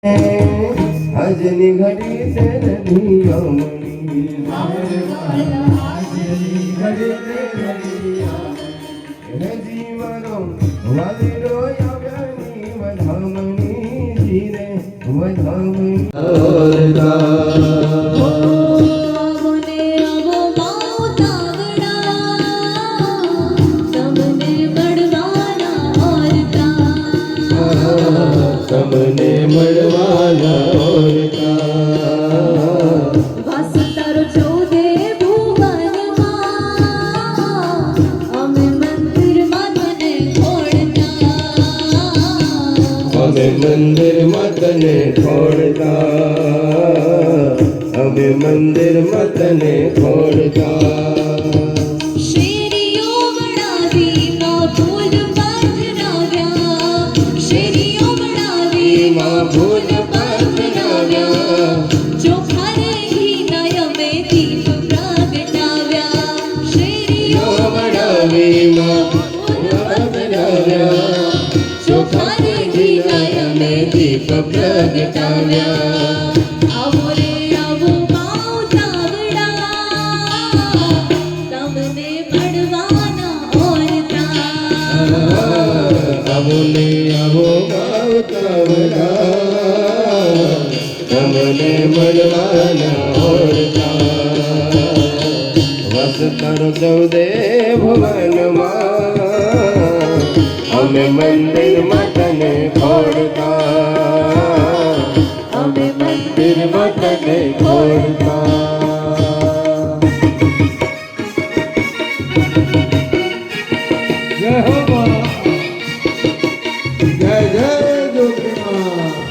આજની ઘડી તે નથી અમણી હજી મારો વાલીરો આવ્યાની વધામણી જીરે વધામણી તમને મળવાના વાસ તારો ચૌદે ભુવનમાં અમે મંદિરમાં તને ખોડતા અમે મંદિરમાં તને ખોડતા અમે મંદિરમાં તને ખોડતા ભૂલ પધરાવ્યા ચોખા રે ઘીના અમે દીપ પ્રગટાવ્યા શેરીઓ બનાવીમાં ભૂલ પધરાવ્યા ચોખા રે ઘીના અમે દીપ પ્રગટાવ્યા આવો રે આવો માવતાવડા તમને મળવાના ઓરતા આવો ને આવો માવતાવડા તમને મળવાના ઓળતા વસ કરો ચૌદે ભુવનમાં અમે મંદિરમાં તને ખોડતા અમે મંદિરમાં તને ખોડતા જય હો જય જય જોગીમાં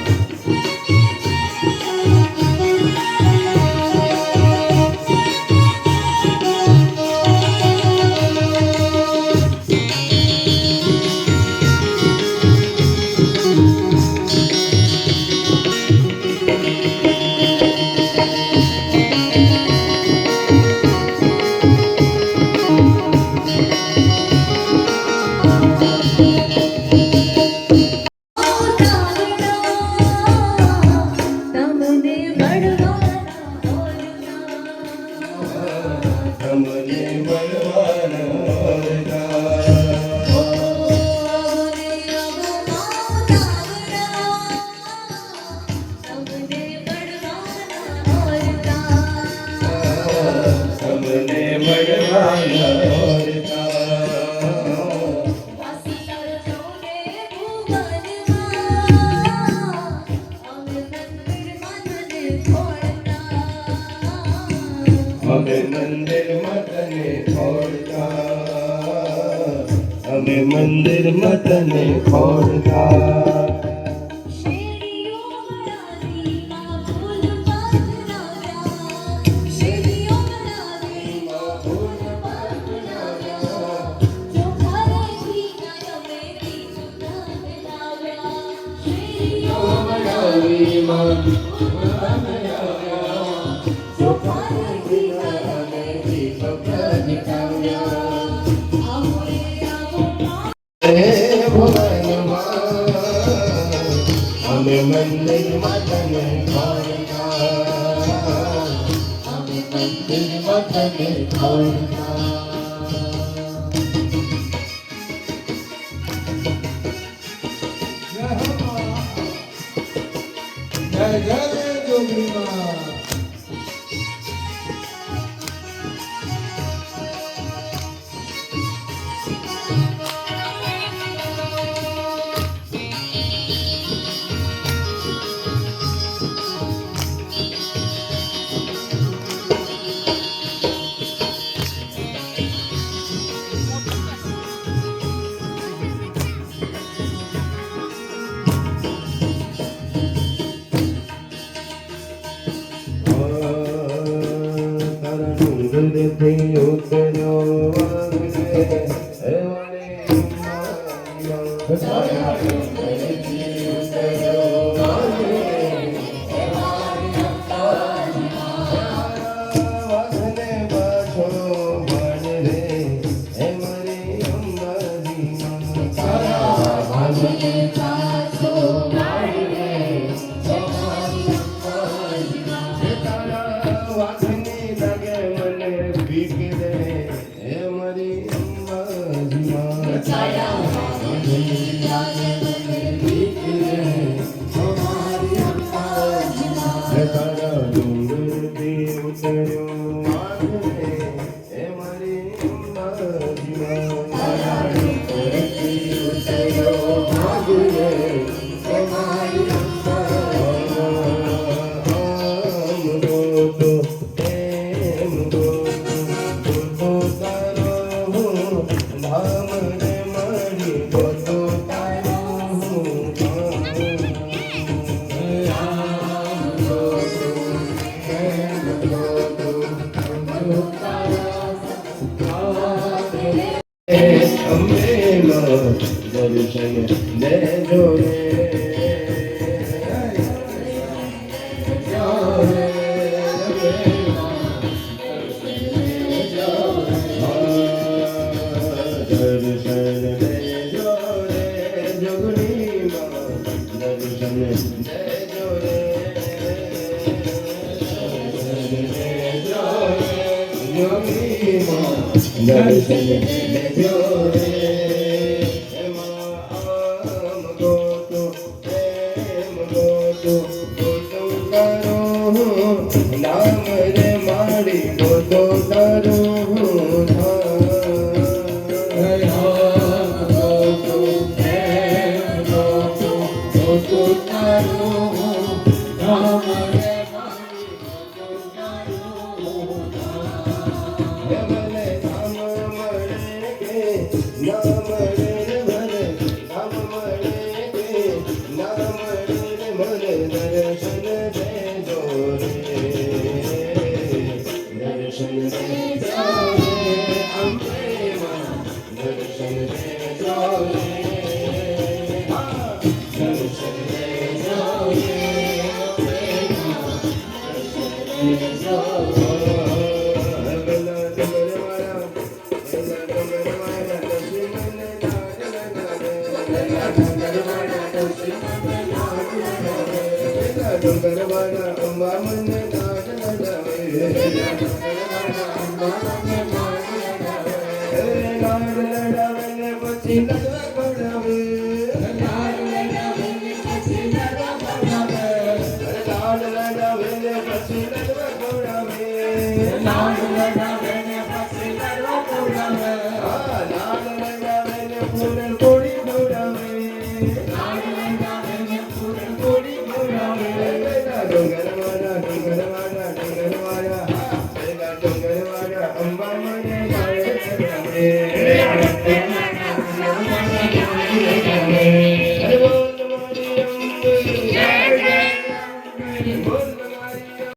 અમે મંદિરમાં તને ખોડતા અમે મંદિરમાં તને ખોડતા અમે મંદિરમાં તને ખોડતા અમે મંદિરમાં તને ખોડતા જય જય જોગીમાં દર્શન દેજો રે દર્શન દેજો રે જોગણી માં દર્શન દેજો રે જોગણી માં દર્શન દેજો રે આમ ગોતો પ્રેમ ગોતો ગોતો તારો નામ રે મારી ગોતો તારો અંબા મને